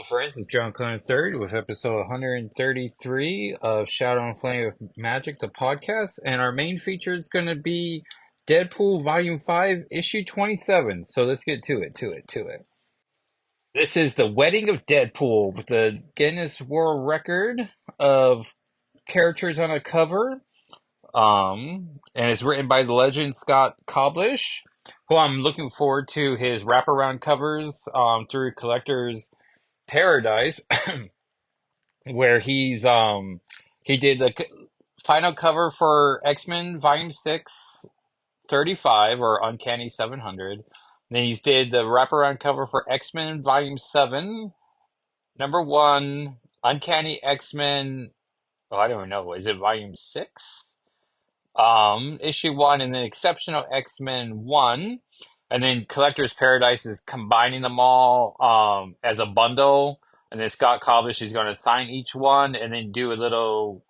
friends? It's John Clone III with episode 133 of Shadow and Flame of Magic, the podcast. And our main feature is going to be Deadpool Volume 5, Issue 27. So let's get to it. This is the Wedding of Deadpool with the Guinness World Record of characters on a cover. And it's written by the legend Scott Koblish, who I'm looking forward to his wraparound covers through Collector's Paradise, where he did the final cover for X-Men Volume 6 35 or Uncanny 700. Then he did the wraparound cover for X-Men Volume 7, number 1, Uncanny X-Men. Oh, I don't even know. Is it Volume 6? Issue 1, and then Exceptional X-Men 1. And then Collector's Paradise is combining them all as a bundle. And then Scott Koblish is going to sign each one and then do a little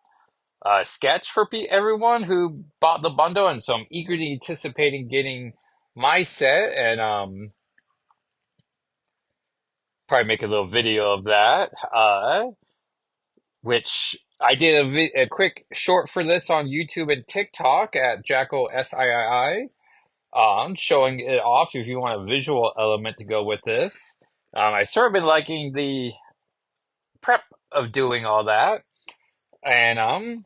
sketch for everyone who bought the bundle. And so I'm eagerly anticipating getting my set and probably make a little video of that. Which I did a quick short for this on YouTube and TikTok at Jackal SIII. Showing it off if you want a visual element to go with this. I sort of been liking the prep of doing all that. And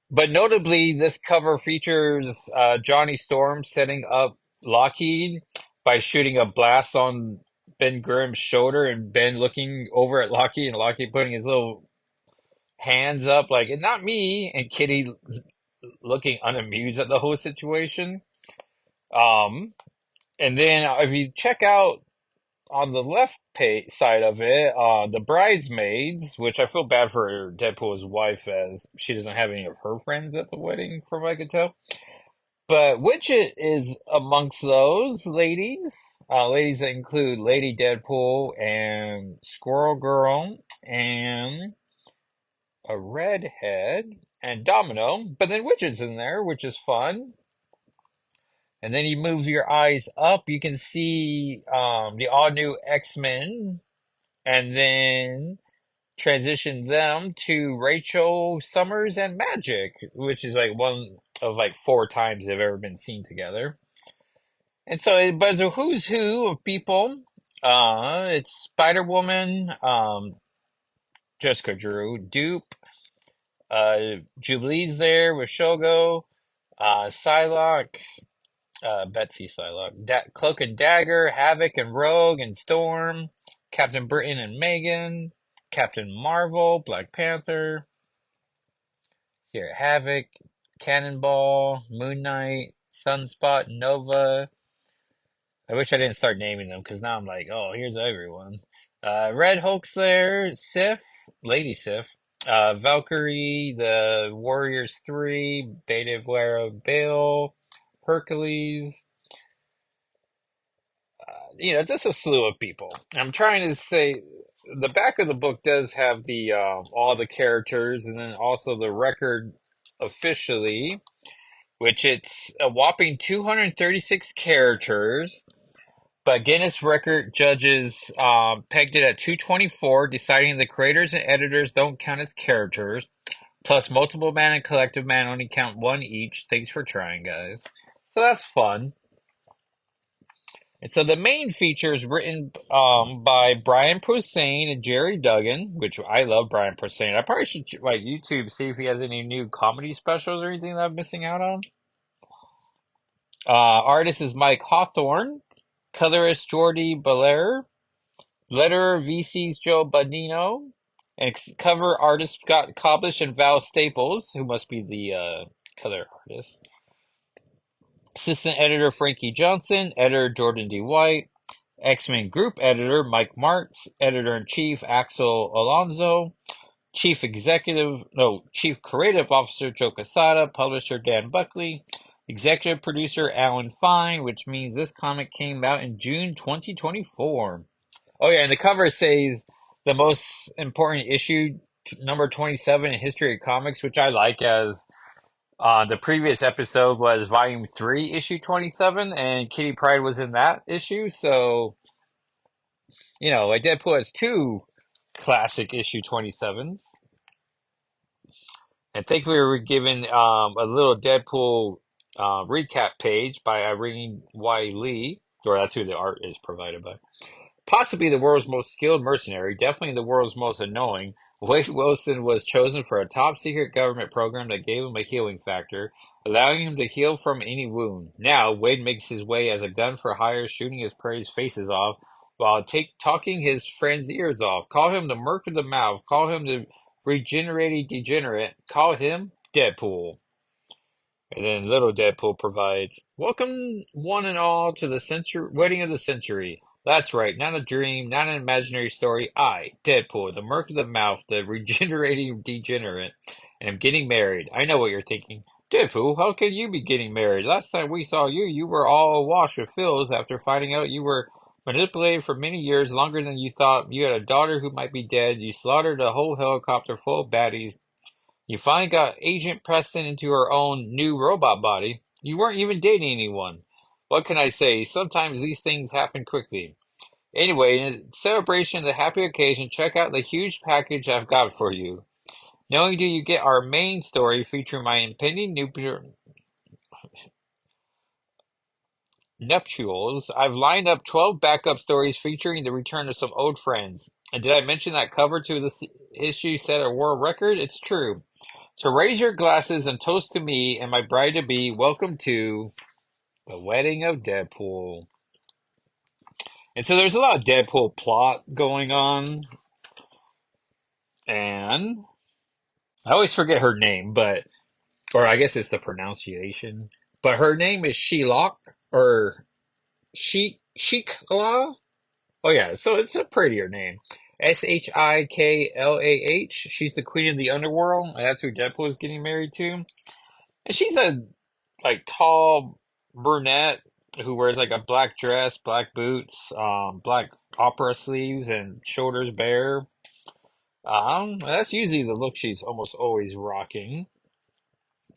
but notably this cover features Johnny Storm setting up Lockheed by shooting a blast on Ben Grimm's shoulder and Ben looking over at Lockheed and Lockheed putting his little hands up like not me and Kitty looking unamused at the whole situation. Um And then if you check out on the left side of it, the bridesmaids, which I feel bad for Deadpool's wife as she doesn't have any of her friends at the wedding, from what I could tell. But Widget is amongst those ladies. Ladies that include Lady Deadpool and Squirrel Girl and a redhead and Domino. But then Widget's in there, which is fun. And then you move your eyes up, you can see the all new X-Men, and then transition them to Rachel Summers and Magic, which is like one of like 4 times they've ever been seen together. And so, but it's a who's who of people. It's Spider Woman, Jessica Drew, Dupe, Jubilee's there with Shogo, Psylocke. Betsy Psylocke, Cloak and Dagger, Havoc and Rogue and Storm, Captain Britain and Megan, Captain Marvel, Black Panther, here Havoc, Cannonball, Moon Knight, Sunspot, Nova. I wish I didn't start naming them because now I'm like, oh, here's everyone. Red Hulk's there, Sif, Lady Sif, Valkyrie, the Warriors 3, Beta Guerra Bill, Hercules, just a slew of people. I'm trying to say the back of the book does have the all the characters and then also the record officially, which it's a whopping 236 characters. But Guinness record judges pegged it at 224, deciding the creators and editors don't count as characters. Plus, multiple man and collective man only count 1 each. Thanks for trying, guys. So that's fun. And so the main feature is written by Brian Posehn and Jerry Duggan, which I love Brian Posehn. I probably should like YouTube see if he has any new comedy specials or anything that I'm missing out on. Artist is Mike Hawthorne, colorist Jordi Belair, letterer VC's Joe Badino, and cover artist Scott Koblish and Val Staples, who must be the color artist. Assistant editor Frankie Johnson, editor Jordan D. White, X-Men Group editor Mike Martz, editor-in-chief Axel Alonso, Chief Creative Officer Joe Quesada, publisher Dan Buckley, executive producer Alan Fine, which means this comic came out in June 2024. Oh yeah, and the cover says the most important issue, number 27 in history of comics, which I like as the previous episode was Volume 3, Issue 27, and Kitty Pryde was in that issue, so Like Deadpool has two classic issue 27s. And thankfully, we were given a little Deadpool recap page by Irene Y. Lee, or that's who the art is provided by. Possibly the world's most skilled mercenary, definitely the world's most annoying, Wade Wilson was chosen for a top secret government program that gave him a healing factor, allowing him to heal from any wound. Now, Wade makes his way as a gun for hire, shooting his prey's faces off while talking his friends' ears off. Call him the Merc of the Mouth. Call him the regenerating degenerate. Call him Deadpool. And then Little Deadpool provides, welcome one and all to the wedding of the century. That's right, not a dream, not an imaginary story. I, Deadpool, the Merc of the Mouth, the regenerating degenerate, am getting married. I know what you're thinking. Deadpool, how can you be getting married? Last time we saw you, you were all awash with fills after finding out you were manipulated for many years, longer than you thought. You had a daughter who might be dead. You slaughtered a whole helicopter full of baddies. You finally got Agent Preston into her own new robot body. You weren't even dating anyone. What can I say? Sometimes these things happen quickly. Anyway, in celebration of the happy occasion, check out the huge package I've got for you. Not only do you get our main story featuring my impending nuptials, I've lined up 12 backup stories featuring the return of some old friends. And did I mention that cover to the issue set a world record? It's true. So raise your glasses and toast to me and my bride-to-be. Welcome to the wedding of Deadpool. And so there's a lot of Deadpool plot going on. And I always forget her name, or I guess it's the pronunciation. But her name is Shelock, or Shiklah? Oh yeah, so it's a prettier name. Shiklah. She's the queen of the underworld, and that's who Deadpool is getting married to. And she's a tall brunette who wears like a black dress, black boots, black opera sleeves, and shoulders bare. That's usually the look she's almost always rocking.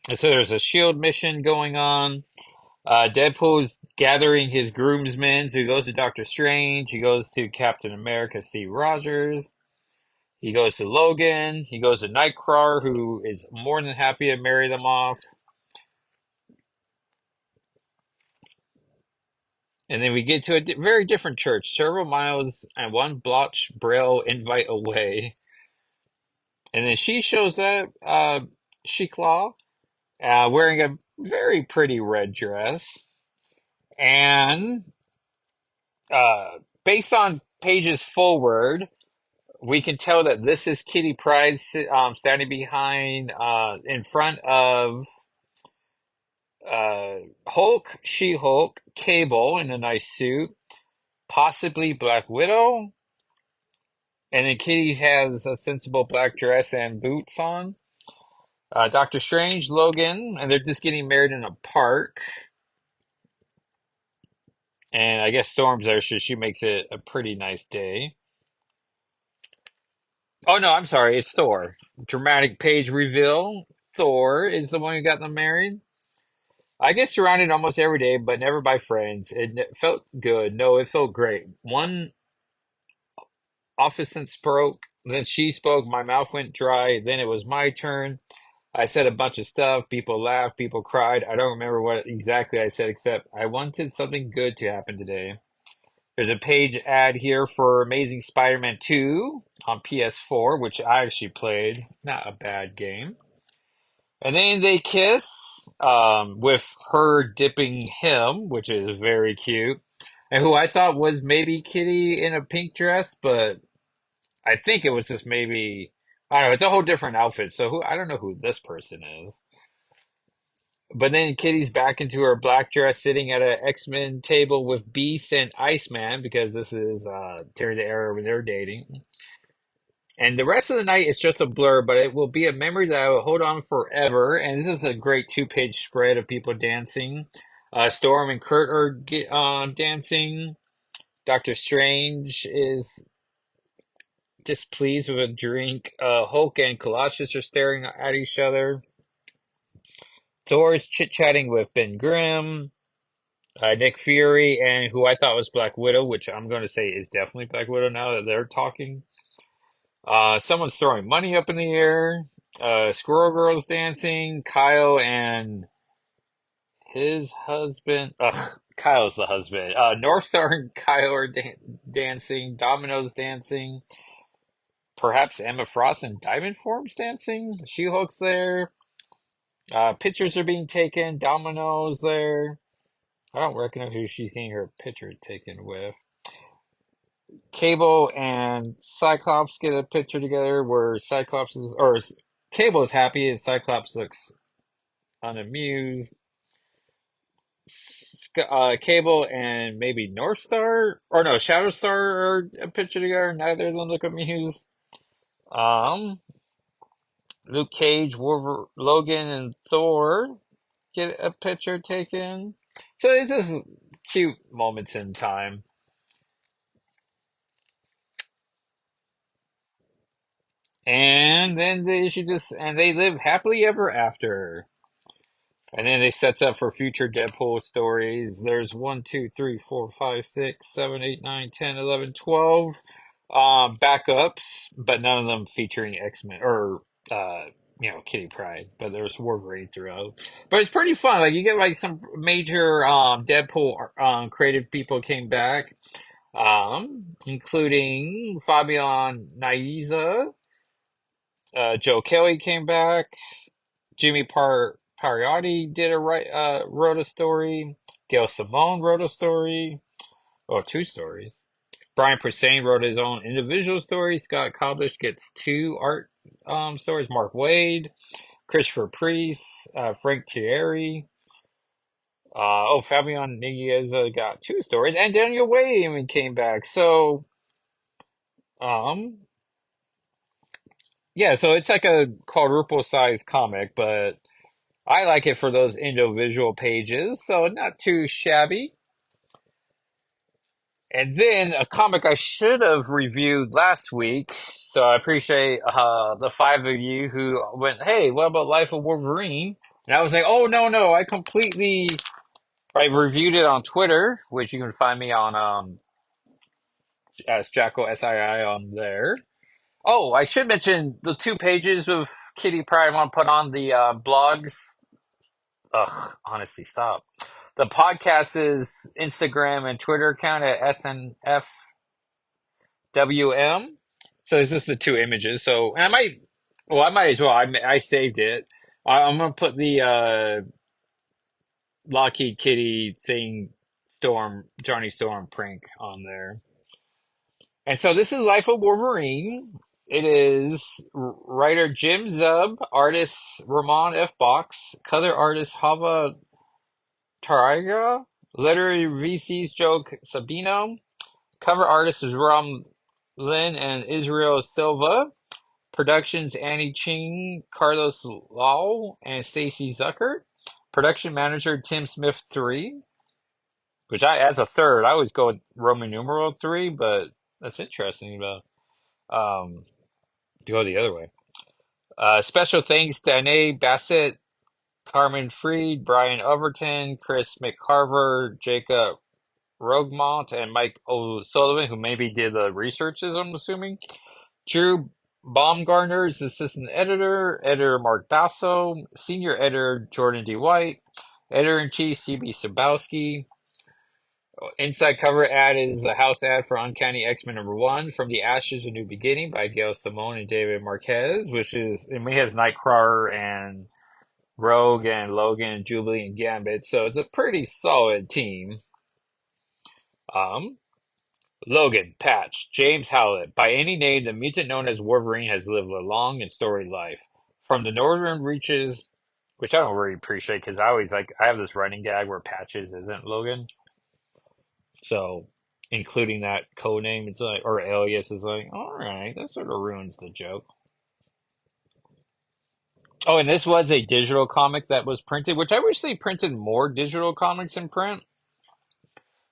And so there's a shield mission going on. Deadpool is gathering his groomsmen. So he goes to Doctor Strange. He goes to Captain America, Steve Rogers. He goes to Logan. He goes to Nightcrawler, who is more than happy to marry them off. And then we get to a very different church, several miles and one blotch braille invite away. And then she shows up, Shikla, wearing a very pretty red dress. And based on pages forward, we can tell that this is Kitty Pryde standing behind, in front of Hulk, She-Hulk, Cable in a nice suit, possibly Black Widow. And then Kitty has a sensible black dress and boots on. Doctor Strange, Logan, and they're just getting married in a park. And I guess Storm's there, so she makes it a pretty nice day. Oh no, I'm sorry, it's Thor. Dramatic page reveal. Thor is the one who got them married. I get surrounded almost every day, but never by friends. It felt good. No, it felt great. One officent spoke, then she spoke, my mouth went dry, then it was my turn. I said a bunch of stuff. People laughed. People cried. I don't remember what exactly I said, except I wanted something good to happen today. There's a page ad here for Amazing Spider-Man 2 on PS4, which I actually played. Not a bad game. And then they kiss, with her dipping him, which is very cute. And who I thought was maybe Kitty in a pink dress, but I think it was just maybe, I don't know, it's a whole different outfit. So I don't know who this person is. But then Kitty's back into her black dress, sitting at an X-Men table with Beast and Iceman, because this is during the era when they're dating. And the rest of the night is just a blur, but it will be a memory that I will hold on forever. And this is a great two-page spread of people dancing. Storm and Kurt are dancing. Doctor Strange is displeased with a drink. Hulk and Colossus are staring at each other. Thor's chit-chatting with Ben Grimm. Nick Fury and who I thought was Black Widow, which I'm going to say is definitely Black Widow now that they're talking. Someone's throwing money up in the air. Squirrel Girl's dancing. Kyle and his husband. Ugh, Kyle's the husband. North Star and Kyle are dancing. Domino's dancing. Perhaps Emma Frost and Diamond Form's dancing. She-Hulk's there. Pictures are being taken. Domino's there. I don't recognize who she's getting her picture taken with. Cable and Cyclops get a picture together where Cyclops is, or Cable is happy and Cyclops looks unamused. Cable and maybe North Star, or no, Shadow Star are a picture together. Neither of them look amused. Um, Luke Cage, Logan, and Thor get a picture taken. So it's just cute moments in time. And then they live happily ever after. And then they sets up for future Deadpool stories. There's 1, 2, 3, 4, 5, 6, 7, 8, 9, 10, 11, 12 backups, but none of them featuring X-Men or Kitty Pryde. But there's Wolverine throughout. But it's pretty fun. Like you get like some major Deadpool creative people came back, including Fabian Naiza. Joe Kelly came back. Jimmy Pariotti did wrote a story. Gail Simone wrote a story, or two stories. Brian Posehn wrote his own individual story. Scott Koblish gets two art stories. Mark Waid, Christopher Priest, Frank Thierry. Fabian Nicieza got two stories, and Daniel Way even came back. So, um, yeah, so it's like a quadruple size comic, but I like it for those individual pages, so not too shabby. And then a comic I should have reviewed last week, so I appreciate the five of you who went, "Hey, what about Life of Wolverine?" And I was like, "Oh no, I reviewed it on Twitter, which you can find me on as Jacko SII on there." Oh, I should mention the two pages of Kitty Pryde I want to put on the blogs. Ugh, honestly, stop. The podcast is Instagram and Twitter account at SNFWM. So it's just the two images. So and I might as well. I saved it. I'm gonna put the Lockheed Kitty thing, Johnny Storm prank on there. And so this is Life of Wolverine. It is writer Jim Zub, artist Ramon F. Box, color artist Hava Tariga, literary VC's Joe Sabino, cover artist is Ram Lin and Israel Silva, productions Annie Ching, Carlos Lau, and Stacy Zucker, production manager Tim Smith 3, which as a third, I always go with Roman numeral 3, but that's interesting about to go the other way. Special thanks to Anae Bassett, Carmen Freed, Brian Overton, Chris McCarver, Jacob Rogemont and Mike O'Sullivan, who maybe did the researches, I'm assuming. Drew Baumgartner is assistant editor, editor Mark Basso, senior editor Jordan D. White, editor-in-chief C.B. Sabowski. Inside cover ad is a house ad for Uncanny X-Men #1, From the Ashes, A New Beginning by Gail Simone and David Marquez, which is, and we has Nightcrawler and Rogue and Logan and Jubilee and Gambit, so it's a pretty solid team. Um, Logan, Patch, James Howlett. By any name, the mutant known as Wolverine has lived a long and storied life. From the northern reaches, which I don't really appreciate because I have this running gag where Patches isn't Logan. So, including that code name, it's like, or alias is like, alright, that sort of ruins the joke. Oh, and this was a digital comic that was printed, which I wish they printed more digital comics in print.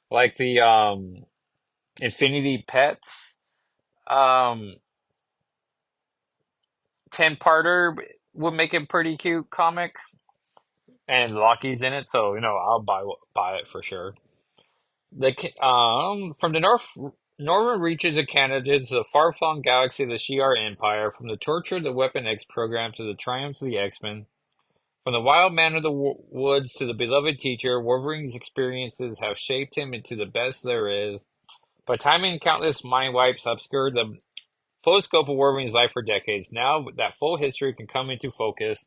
Like the Infinity Pets. Um, 10-parter would make a pretty cute comic. and Lockheed's in it, so I'll buy it for sure. From the northern reaches of Canada to the far-flung galaxy of the Shi'ar Empire, from the torture of the Weapon X program to the triumphs of the X-Men, from the wild man of the woods to the beloved teacher, Wolverine's experiences have shaped him into the best there is. But time and countless mind wipes obscured the full scope of Wolverine's life for decades. Now that full history can come into focus.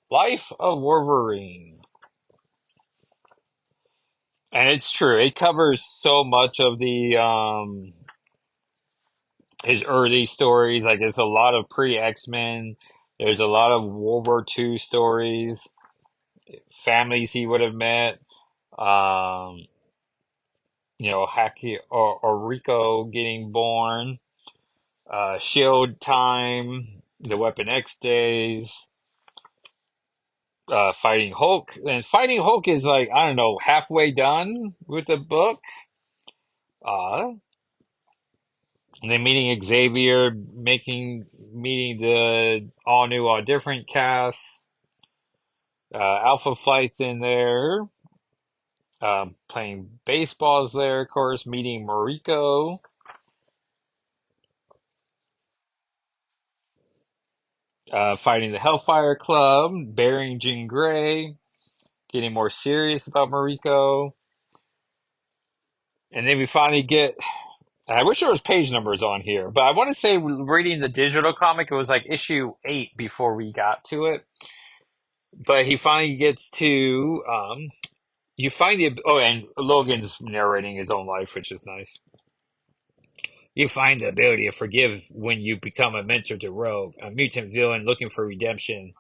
Life of Wolverine. And it's true. It covers so much of the his early stories. Like there's a lot of pre X-Men. There's a lot of World War II stories, families he would have met. Um, Haki or Rico getting born, Shield time, the Weapon X days, fighting Hulk. And fighting Hulk is like, I don't know, halfway done with the book. Uh, and then meeting Xavier, meeting the all new, all different cast. Alpha Flight's in there. Playing baseball's there, of course, meeting Mariko. Fighting the Hellfire Club, burying Jean Grey, getting more serious about Mariko. And then we finally get. I wish there was page numbers on here, but I want to say reading the digital comic, it was like issue 8 before we got to it. But he finally gets to. You find the. Oh, and Logan's narrating his own life, which is nice. You find the ability to forgive when you become a mentor to Rogue, a mutant villain looking for redemption,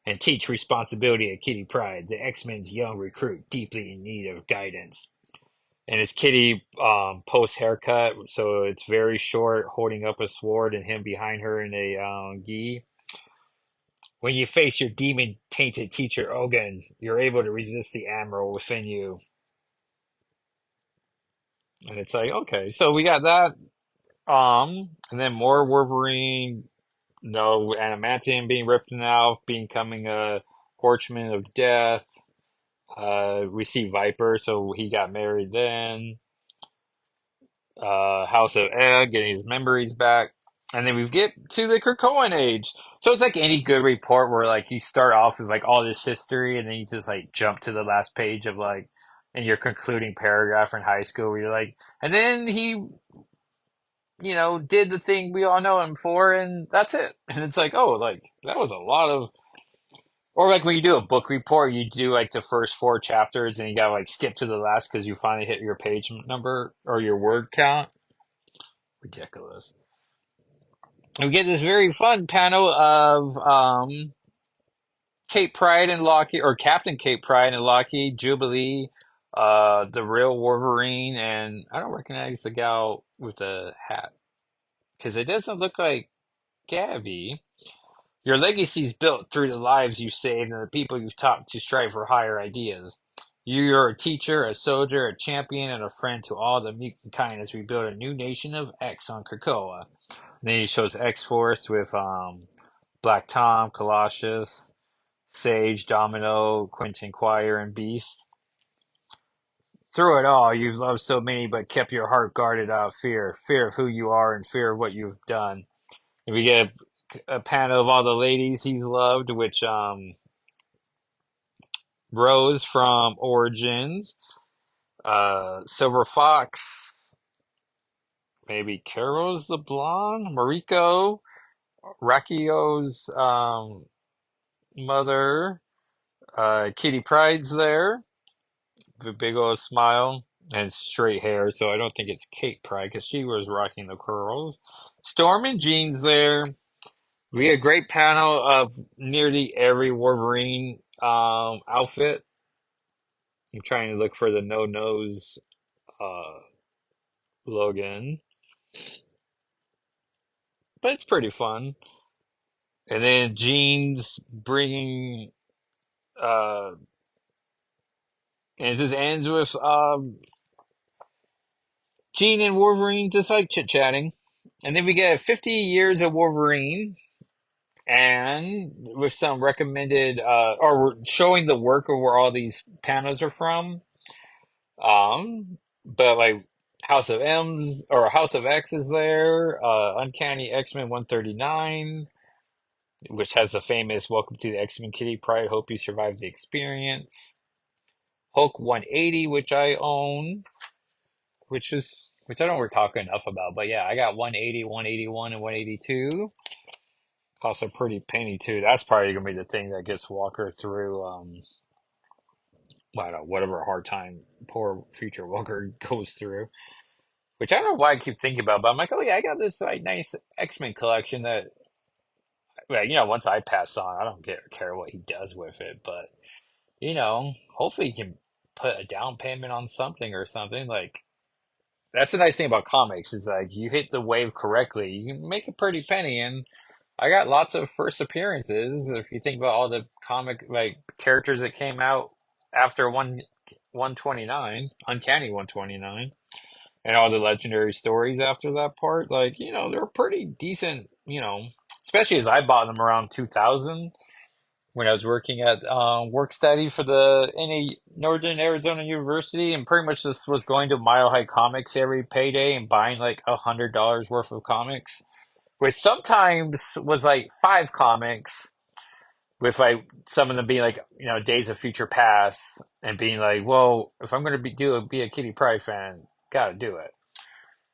and teach responsibility at Kitty Pryde, the X-Men's young recruit deeply in need of guidance. And it's Kitty post haircut, so it's very short, holding up a sword, and him behind her in a gi. When you face your demon-tainted teacher Ogun, you're able to resist the Admiral within you. And it's like, okay, so we got that. And then more Wolverine, no adamantium being ripped out, becoming a horseman of death. We see Viper, so he got married then. House of Egg, getting his memories back. And then we get to the Krakoan age. So it's like any good report where like you start off with like all this history and then you just like jump to the last page of like in your concluding paragraph in high school where you're like, and then he, did the thing we all know him for and that's it. And it's like, oh, like that was a lot of, or like when you do a book report, you do like the first 4 chapters and you gotta like skip to the last because you finally hit your page number or your word count. Ridiculous. We get this very fun panel of Kate Pride and Lockheed, or Captain Kate Pride and Lockheed, Jubilee, the real Wolverine, and I don't recognize the gal with the hat because it doesn't look like Gabby. Your legacy is built through the lives you've saved and the people you've taught to strive for higher ideas. You're a teacher, a soldier, a champion, and a friend to all the mutant kind as we build a new nation of X on Krakoa. And then he shows X Force with Black Tom, Colossus, Sage, Domino, Quentin Quire, and Beast. Through it all, you've loved so many, but kept your heart guarded out of fear of who you are and fear of what you've done. And we get a panel of all the ladies he's loved, which Rose from Origins, Silver Fox, maybe Carol's the blonde, Mariko, Rakio's mother, Kitty Pryde's there, with a big old smile and straight hair, so I don't think it's Kate Pryde because she was rocking the curls. Storm and Jean's there. We had a great panel of nearly every Wolverine outfit. I'm trying to look for the no nose uh, Logan, but it's pretty fun. And then Jean's bringing, uh, and it just ends with Jean and Wolverine just like chit chatting. And then we get 50 years of Wolverine. and with some recommended or showing the work of where all these panels are from. But like House of M's or House of X is there. Uncanny X-Men 139, which has the famous "Welcome to the X-Men Kitty Pryde. Hope you survive the experience." Hulk 180, which I own, which I don't really talk enough about. But yeah, I got 180, 181, and 182. Also pretty penny too. That's probably gonna be the thing that gets Walker through I don't know, whatever hard time poor future Walker goes through. Which I don't know why I keep thinking about, but I'm like, oh yeah, I got this like nice X-Men collection that well, once I pass on, I don't care what he does with it, but hopefully he can put a down payment on something or something. Like that's the nice thing about comics is like you hit the wave correctly, you can make a pretty penny. And I got lots of first appearances. If you think about all the comic like characters that came out after 129, Uncanny 129, and all the legendary stories after that part, like, they're pretty decent, especially as I bought them around 2000 when I was working at work study for the NA Northern Arizona University, and pretty much this was going to Mile High Comics every payday and buying like $100 worth of comics, which sometimes was like five comics, with like some of them being like Days of Future Past, and being like, well, if I'm going to be a Kitty Pryde fan, gotta do it.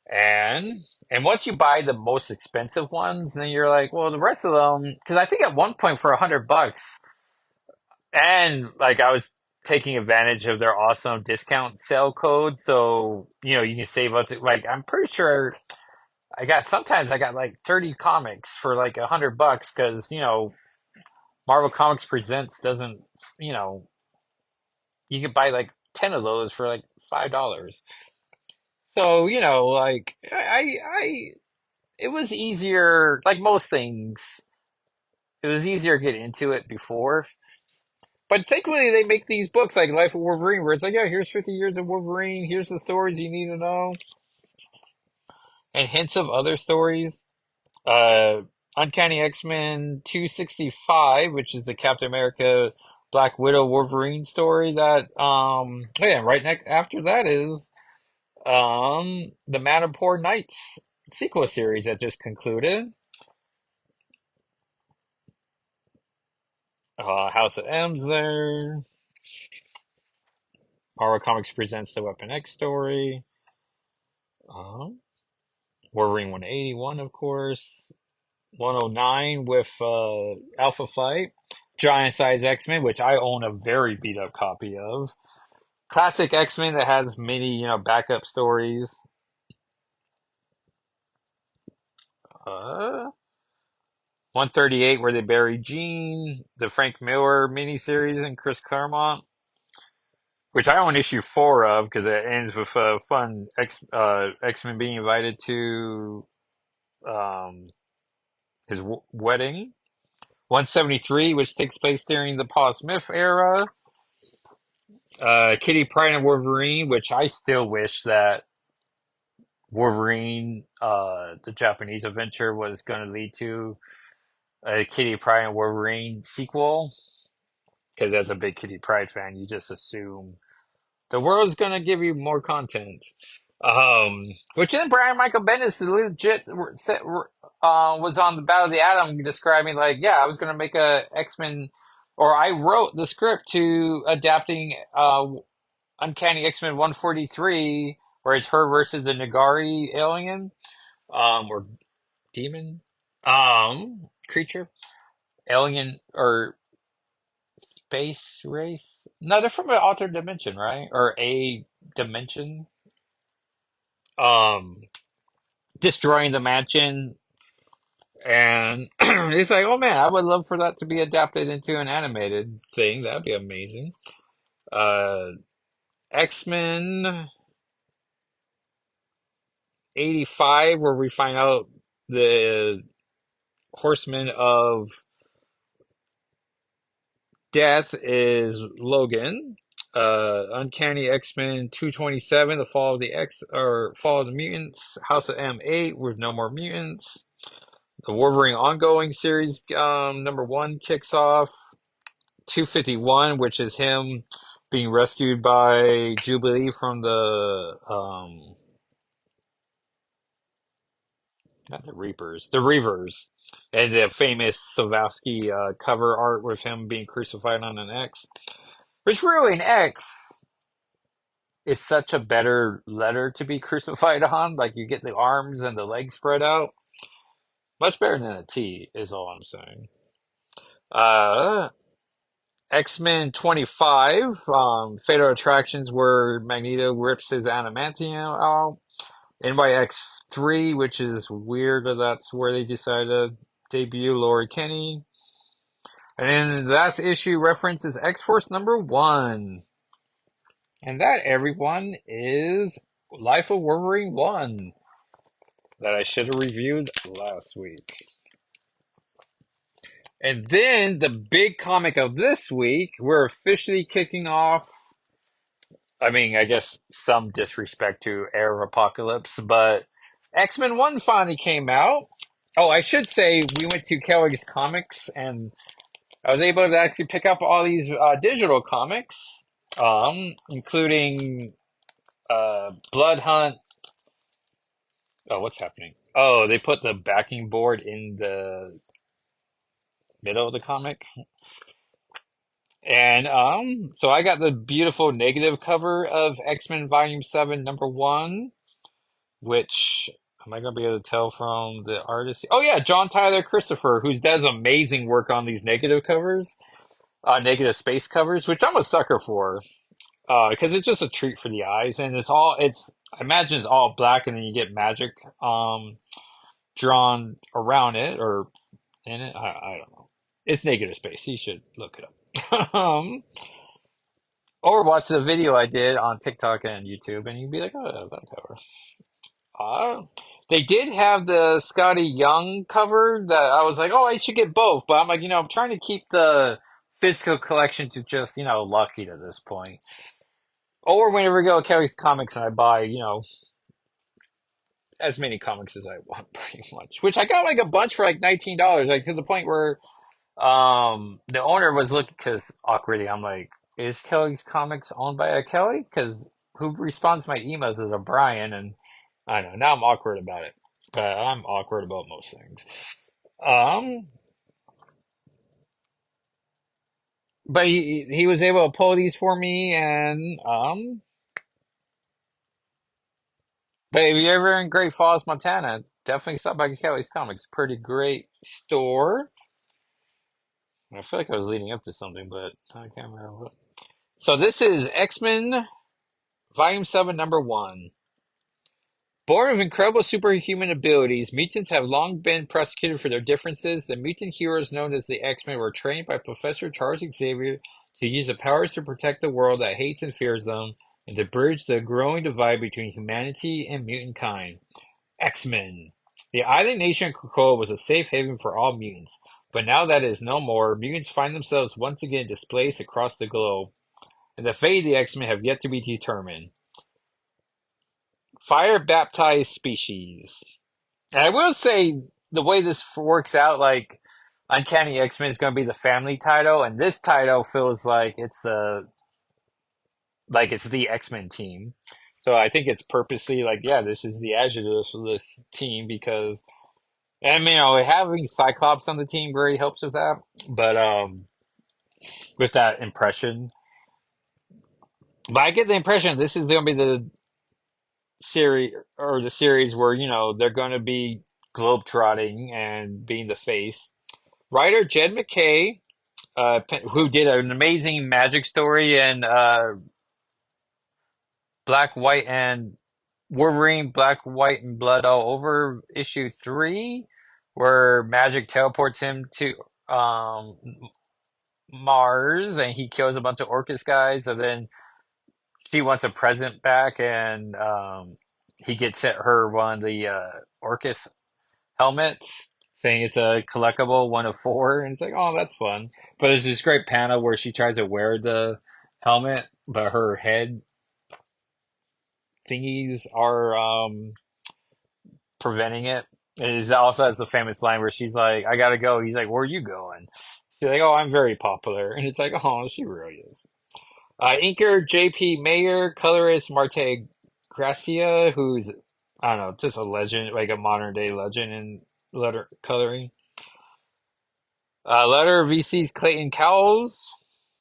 And once you buy the most expensive ones, then you're like, well, the rest of them, because I think at one point for $100, and like I was taking advantage of their awesome discount sale code, so you can save up to like I'm pretty sure sometimes I got like 30 comics for like $100 because Marvel Comics Presents doesn't you know you could buy like 10 of those for like $5. So like I it was easier, like most things. It was easier to get into it before. But thankfully, they make these books like Life of Wolverine, where it's like, yeah, here's 50 years of Wolverine, here's the stories you need to know, and hints of other stories. Uh, Uncanny X-Men 265, which is the Captain America Black Widow Wolverine story. That oh yeah, right next after that is the Matterport Knights sequel series that just concluded. House of M's there. Marvel Comics presents the Weapon X story. Um, Wolverine 181, of course. 109 with Alpha Flight. Giant Size X-Men, which I own a very beat up copy of. Classic X-Men that has many, backup stories. 138 where they bury Jean. The Frank Miller miniseries and Chris Claremont, which I own issue 4 of because it ends with a fun X-Men being invited to um, his wedding. 173, which takes place during the Paul Smith era. Kitty Pryde and Wolverine, which I still wish that Wolverine, the Japanese adventure, was going to lead to a Kitty Pryde and Wolverine sequel. Because as a big Kitty Pryde fan, you just assume the world's going to give you more content. Which then Brian Michael Bendis legit was on the Battle of the Atom describing like, yeah, I was going to make a X-Men, or I wrote the script to adapting Uncanny X-Men 143, where it's her versus the Nagari alien, or demon, creature, alien, or space race. No, they're from an altered dimension, right? Or a dimension. Um, Destroying the mansion. And it's like, oh man, I would love for that to be adapted into an animated thing. That'd be amazing. Uh, X-Men 85, where we find out the Horseman of Death is Logan. Uncanny X-Men 227, The Fall of the X or Fall of the Mutants. House of M8 with no more mutants. The Wolverine ongoing series number one kicks off. 251, which is him being rescued by Jubilee from the not the Reapers, the Reavers, and the famous Savasky cover art with him being crucified on an X. Which really an X is such a better letter to be crucified on. Like you get the arms and the legs spread out. Much better than a T is all I'm saying. Uh, X-Men 25, fatal attractions where Magneto rips his adamantium out. NYX 3, which is weird, but that's where they decided to debut Laurie Kenny. And then the last issue references X-Force number 1. And that, everyone, is Life of Wolverine 1 that I should have reviewed last week. And then the big comic of this week, we're officially kicking off. I mean, I guess some disrespect to Heir of Apocalypse, but X-Men 1 finally came out. Oh, I should say we went to Kelly's Comics and I was able to actually pick up all these digital comics, including Blood Hunt. Oh, what's happening? Oh, they put the backing board in the middle of the comic. And so I got the beautiful negative cover of X-Men Volume 7, number 1, which am I going to be able to tell from the artist? Oh yeah, John Tyler Christopher, who does amazing work on these negative covers, negative space covers, which I'm a sucker for, because it's just a treat for the eyes, and I imagine it's all black, and then you get magic, drawn around it or in it. I don't know. It's negative space. You should look it up. Or watch the video I did on TikTok and YouTube, and you'd be like, oh, that cover. Uh, they did have the Scotty Young cover that I was like, oh, I should get both. But I'm like, I'm trying to keep the physical collection to just, lucky to this point. Or whenever I go to Kelly's Comics and I buy, as many comics as I want, pretty much. Which I got like a bunch for like $19, like to the point where the owner was looking, because awkwardly, I'm like, is Kelly's Comics owned by a Kelly? Because who responds to my emails is a Brian, and I don't know, now I'm awkward about it. But I'm awkward about most things. Um, but he was able to pull these for me, and but if you're ever in Great Falls, Montana, definitely stop by Kelly's Comics. Pretty great store. I feel like I was leading up to something, but I can't remember what. So this is X-Men Volume 7, Number 1. Born with incredible superhuman abilities, mutants have long been prosecuted for their differences. The mutant heroes known as the X-Men were trained by Professor Charles Xavier to use the powers to protect the world that hates and fears them, and to bridge the growing divide between humanity and mutant kind. X-Men. The island nation of Krakoa was a safe haven for all mutants, but now that is no more. Mutants find themselves once again displaced across the globe, and the fate of the X-Men have yet to be determined. Fire baptized species. And I will say the way this works out, like Uncanny X-Men is going to be the family title, and this title feels like it's the X-Men team. So I think it's purposely like, yeah, this is the adjective for this team because, and having Cyclops on the team really helps with that. But with that impression, but I get the impression this is going to be the series where they're going to be globetrotting and being the face. Writer Jed McKay, who did an amazing magic story in Black, White, and Wolverine, Black, White, and Blood all over issue 3, where magic teleports him to Mars and he kills a bunch of Orcus guys, and then she wants a present back, and he gets her one of the Orcus helmets, saying it's a collectible, one of four, and it's like, oh, that's fun. But there's this great panel where she tries to wear the helmet, but her head thingies are preventing it. And he also has the famous line where she's like, "I gotta go." He's like, "Where are you going?" She's like, "Oh, I'm very popular," and it's like, "Oh, she really is." Inker J.P. Mayer, colorist Marte Gracia, who's I don't know, just a legend, like a modern day legend in letter coloring. Letter VC's Clayton Cowles.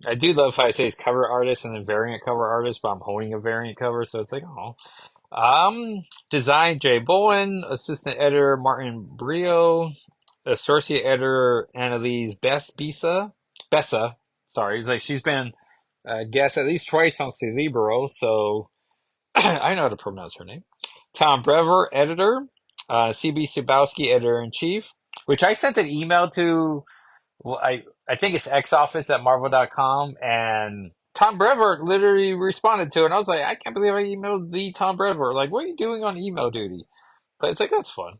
I do love how I say it's cover artist and then variant cover artist, but I'm holding a variant cover, so it's like, oh. Design Jay Bowen, assistant editor Martin Brio, associate editor Annalise Bessa. Sorry, it's like she's been a guest at least twice on Celebro, so I know how to pronounce her name. Tom Brever, editor. CB Subowski, editor in chief. Which I sent an email to. Well, I think it's xoffice at marvel.com, and Tom Brever literally responded to it. And I was like, I can't believe I emailed the Tom Brever. Like, what are you doing on email duty? But it's like, that's fun.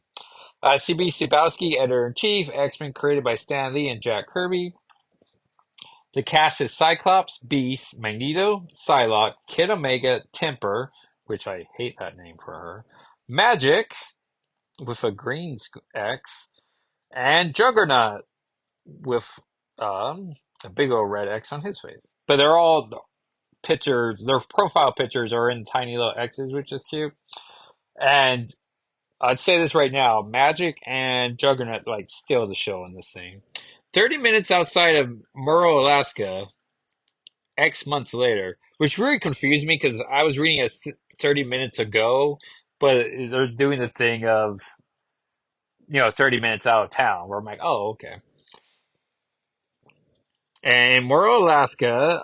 CB Subowski, editor in chief. X-Men created by Stan Lee and Jack Kirby. The cast is Cyclops, Beast, Magneto, Psylocke, Kid Omega, Temper, which I hate that name for her, Magic, with a green X, and Juggernaut, with a big old red X on his face. But they're all pictures, their profile pictures are in tiny little X's, which is cute. And I'd say this right now, Magic and Juggernaut like steal the show in this thing. 30 minutes outside of Murrow, Alaska, X months later, which really confused me because I was reading it 30 minutes ago, but they're doing the thing of, 30 minutes out of town, where I'm like, oh, okay. And in Murrow, Alaska,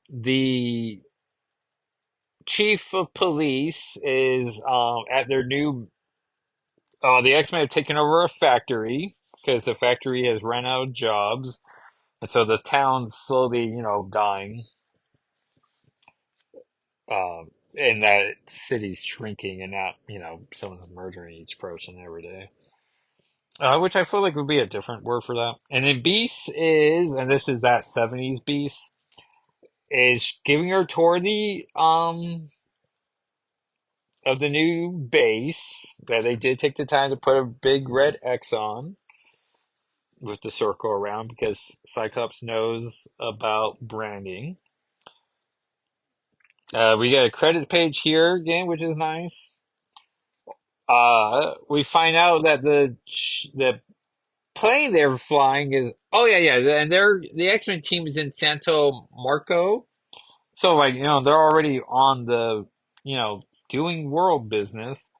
the chief of police is at their new. The X Men have taken over a factory because the factory has run out of jobs, and so the town's slowly, dying. And that city's shrinking, and not, someone's murdering each person every day. Which I feel like would be a different word for that. And then Beast is, and this is that '70s Beast, is giving her a tour of the new base that they did take the time to put a big red X on with the circle around because Cyclops knows about branding. We get a credit page here again, which is nice. We find out that the plane they're flying is and the X-Men team is in Santo Marco. So like, they're already on the, doing world business.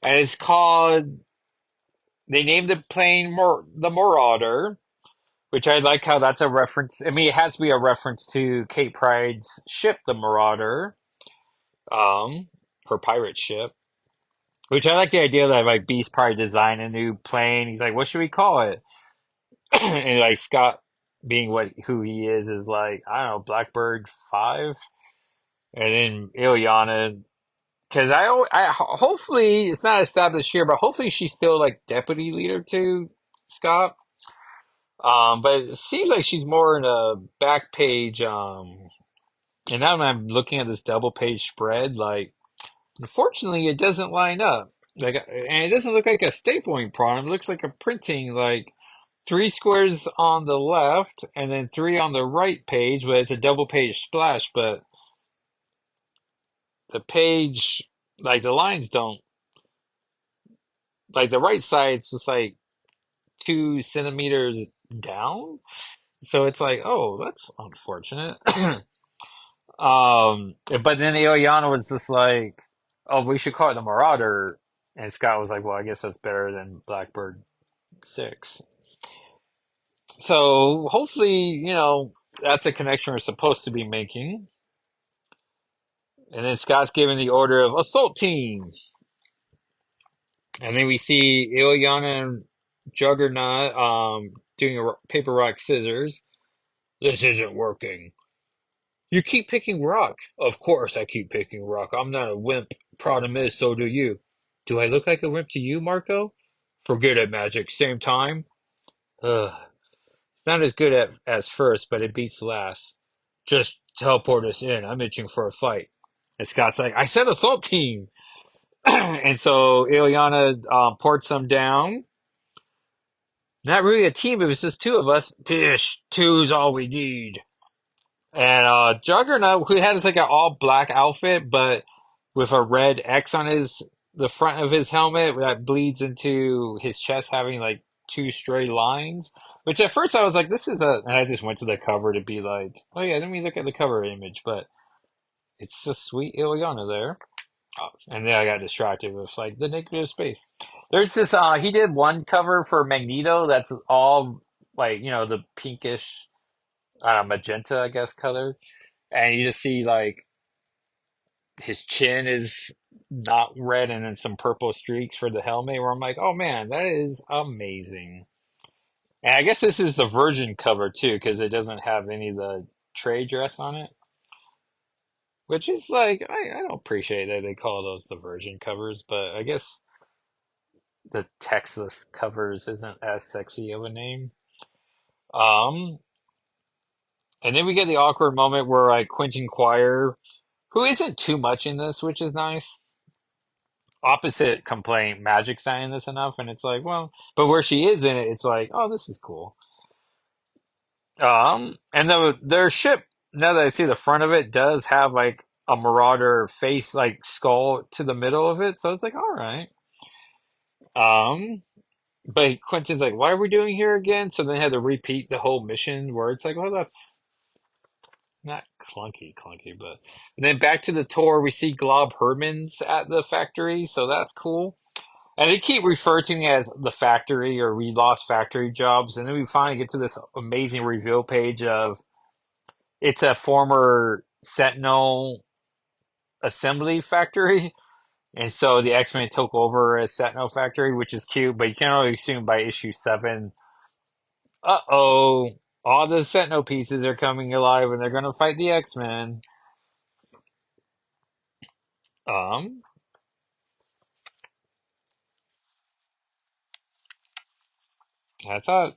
And it's called they named the plane the Marauder, which I like how that's a reference. I mean, it has to be a reference to Kate Pryde's ship, the Marauder, um, her pirate ship. Which I like the idea that like Beast probably designed a new plane. He's like, what should we call it? And like Scott, being who he is like, I don't know, Blackbird 5, and then Ilyana. Because hopefully it's not established here, but hopefully she's still like deputy leader to Scott. But it seems like she's more in a back page. And now when I'm looking at this double page spread, like unfortunately it doesn't line up. Like, and it doesn't look like a stapling problem. It looks like a printing, like three squares on the left and then three on the right page, but it's a double page splash. But the page, like the lines don't, like the right side's just like 2 centimeters down. So it's like, oh, that's unfortunate. But then Ileana was just like, oh, we should call it the Marauder. And Scott was like, well, I guess that's better than Blackbird 6. So hopefully, that's a connection we're supposed to be making. And then Scott's giving the order of assault team. And then we see Ileana and Juggernaut doing a paper, rock, scissors. This isn't working. You keep picking rock. Of course I keep picking rock. I'm not a wimp. Problem is, so do you. Do I look like a wimp to you, Marco? Forget it, Magic. Same time? Ugh. It's not as good as first, but it beats last. Just teleport us in. I'm itching for a fight. And Scott's like, I said assault team. And so Ileana ports them down. Not really a team, it was just two of us. Pish, two's all we need. And Juggernaut, who had like an all black outfit, but with a red X on the front of his helmet that bleeds into his chest, having like two stray lines. Which at first I was like, this is a, and I just went to the cover to be like, oh yeah, let me look at the cover image, but it's just sweet Ileana there. Oh, and then I got distracted with like the negative space. There's this, he did one cover for Magneto that's all like, the pinkish, magenta, I guess, color. And you just see like his chin is not red and then some purple streaks for the helmet where I'm like, oh man, that is amazing. And I guess this is the Virgin cover too, because it doesn't have any of the trade dress on it. Which is like, I don't appreciate that they call those the Virgin covers, but I guess the Texas covers isn't as sexy of a name. Um, and then we get the awkward moment where like Quentin Quire, who isn't too much in this, which is nice. Opposite complaint, Magic's not in this enough, and it's like, well, but where she is in it, it's like, oh, this is cool. And their ship, now that I see the front of it, does have like a Marauder face, like skull to the middle of it, so it's like, all right. Um, but Quentin's like, why are we doing here again? So they had to repeat the whole mission where it's like, well, that's not clunky, but and then back to the tour, we see Glob Herman's at the factory, so that's cool. And they keep referring to me as the factory or we lost factory jobs, and then we finally get to this amazing reveal page of it's a former Sentinel assembly factory. And so the X-Men took over a Sentinel factory, which is cute, but you can only assume by issue 7, uh-oh, all the Sentinel pieces are coming alive and they're going to fight the X-Men. Um, I thought,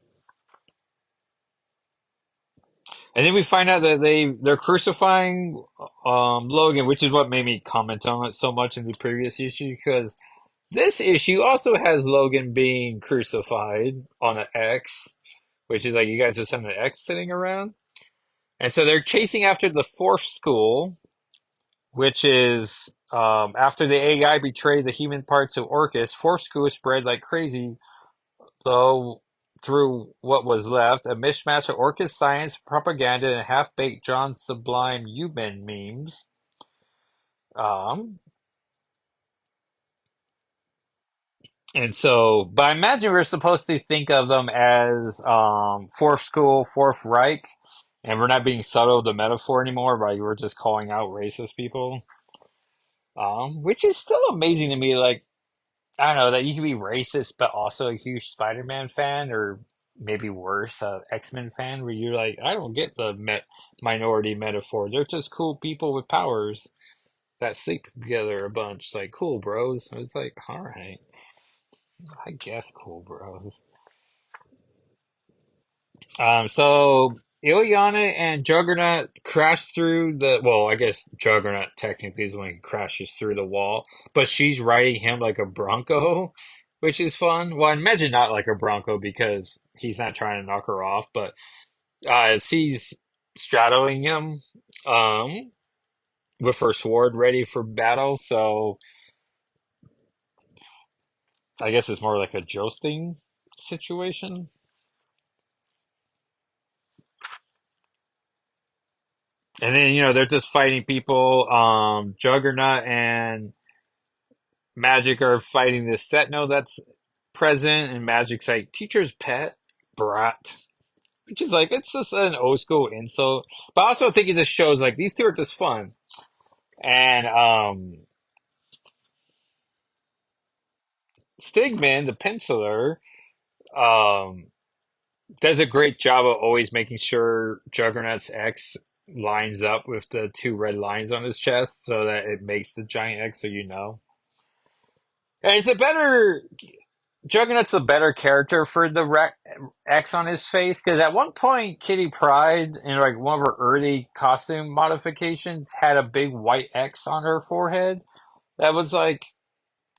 and then we find out that they're crucifying Logan, which is what made me comment on it so much in the previous issue because this issue also has Logan being crucified on an X, which is like you guys just have an X sitting around, and so they're chasing after the fourth school, which is after the AI betrayed the human parts of Orcus. Fourth school spread like crazy, though through what was left, a mishmash of Orcus science, propaganda, and half-baked John Sublime human memes. Um, and so, but I imagine we're supposed to think of them as Fourth School, Fourth Reich, and we're not being subtle with the metaphor anymore, right? We're just calling out racist people. Which is still amazing to me. Like, I don't know, that you can be racist, but also a huge Spider-Man fan, or maybe worse, a X-Men fan, where you're like, I don't get the minority metaphor. They're just cool people with powers that sleep together a bunch. Like, cool, bros. It's like, all right, I guess cool, bros. So Ileana and Juggernaut crash through well, I guess Juggernaut technically is the one who crashes through the wall, but she's riding him like a Bronco, which is fun. Well, I imagine not like a Bronco because he's not trying to knock her off, but she's straddling him, um, with her sword ready for battle. So I guess it's more like a jousting situation. And then, they're just fighting people. Juggernaut and Magic are fighting this Sentinel that's present, and Magic's like, teacher's pet? Brat. Which is like, it's just an old school insult. But I also think it just shows like these two are just fun. And Stigman, the penciler, um, does a great job of always making sure Juggernaut's X lines up with the two red lines on his chest so that it makes the giant X so you know. And it's a better Juggernaut's a better character for the X on his face because at one point Kitty Pryde in like one of her early costume modifications had a big white X on her forehead that was like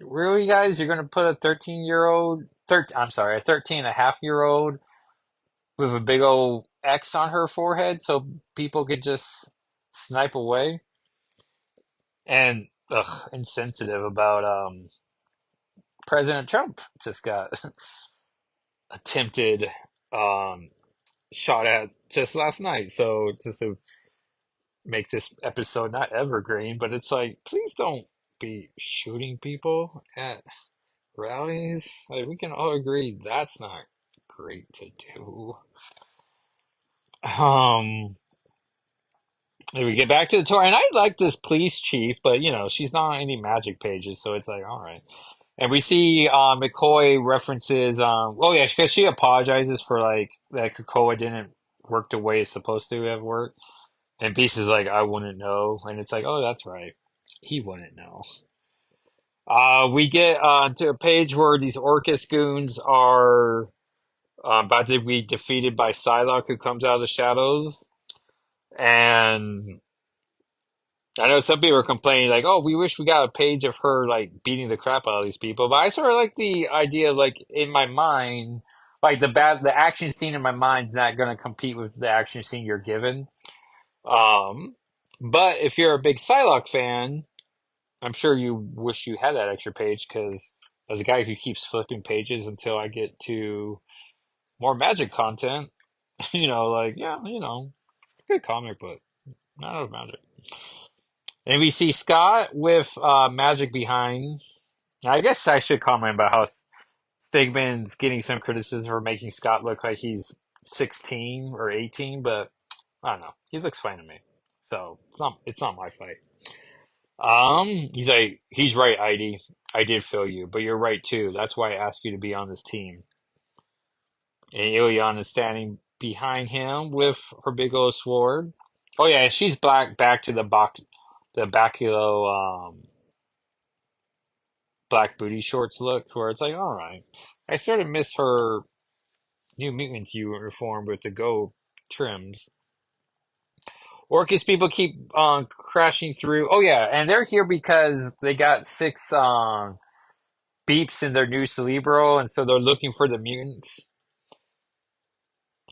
Really, guys? You're gonna put a 13-year-old, I'm sorry, a 13 and a half-year-old with a big old X on her forehead so people could just snipe away? And insensitive about President Trump just got attempted um shot at just last night. So just to make this episode not evergreen, but it's like, please don't be shooting people at rallies. Like, we can all agree that's not great to do. Um, we get back to the tour, and I like this police chief, but she's not on any magic pages, so it's like, all right. And we see McCoy references, oh yeah, because she apologizes for like that Krakoa didn't work the way it's supposed to have worked. And Beast is like, I wouldn't know. And it's like, oh, that's right. He wouldn't know. We get to a page where these Orcus goons are about to be defeated by Psylocke, who comes out of the shadows. And I know some people are complaining, like, oh, we wish we got a page of her, like, beating the crap out of these people. But I sort of like the idea, like, in my mind, like, the action scene in my mind is not going to compete with the action scene you're given. Um, but if you're a big Psylocke fan, I'm sure you wish you had that extra page because as a guy who keeps flipping pages until I get to more magic content, like, yeah, good comic, but not enough magic. And we see Scott with magic behind. Now, I guess I should comment about how Stigman's getting some criticism for making Scott look like he's 16 or 18, but I don't know. He looks fine to me. So it's not my fight. He's right, Heidi. I did feel you, but you're right too. That's why I asked you to be on this team. And Ilion is standing behind him with her big old sword. Oh yeah, she's back to the Baculo black booty shorts look, where it's like, all right. I sort of miss her New Mutants uniform with the gold trims. Orcus people keep crashing through. Oh yeah, and they're here because they got six beeps in their new Cerebro, and so they're looking for the mutants.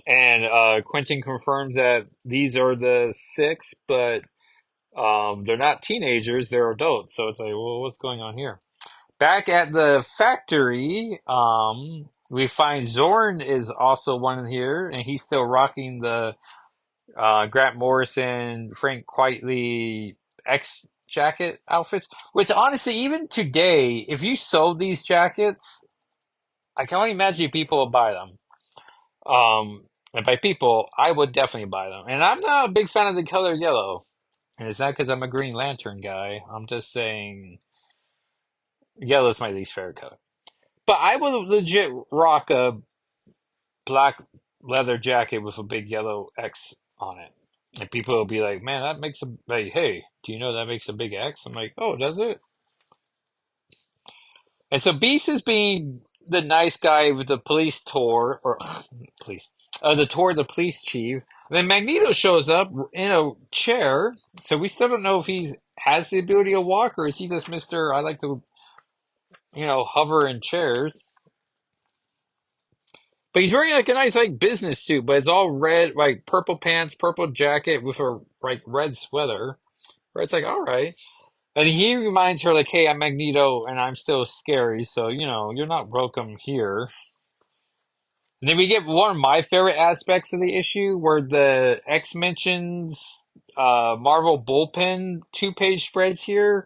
And Quentin confirms that these are the six, but they're not teenagers; they're adults. So it's like, well, what's going on here? Back at the factory, we find Zorn is also one here, and he's still rocking the Grant Morrison, Frank Quitely X jacket outfits. Which honestly, even today, if you sold these jackets, I can only imagine people would buy them. And by people, I would definitely buy them. And I'm not a big fan of the color yellow. And it's not because I'm a Green Lantern guy. I'm just saying yellow's my least favorite color. But I would legit rock a black leather jacket with a big yellow X on it. And people will be like, man, that makes a, like, hey, do you know that makes a big X? I'm like, oh, does it? And so Beast is being the nice guy with the police tour, or police, the tour of the police chief. And then Magneto shows up in a chair, so we still don't know if he has the ability to walk or is he just Mister I like to, hover in chairs. But he's wearing like a nice like business suit, but it's all red, like purple pants, purple jacket with a like red sweater. Where it's like, all right. And he reminds her like, hey, I'm Magneto and I'm still scary, so you're not welcome here. And then we get one of my favorite aspects of the issue where the X mentions Marvel bullpen 2-page spreads here.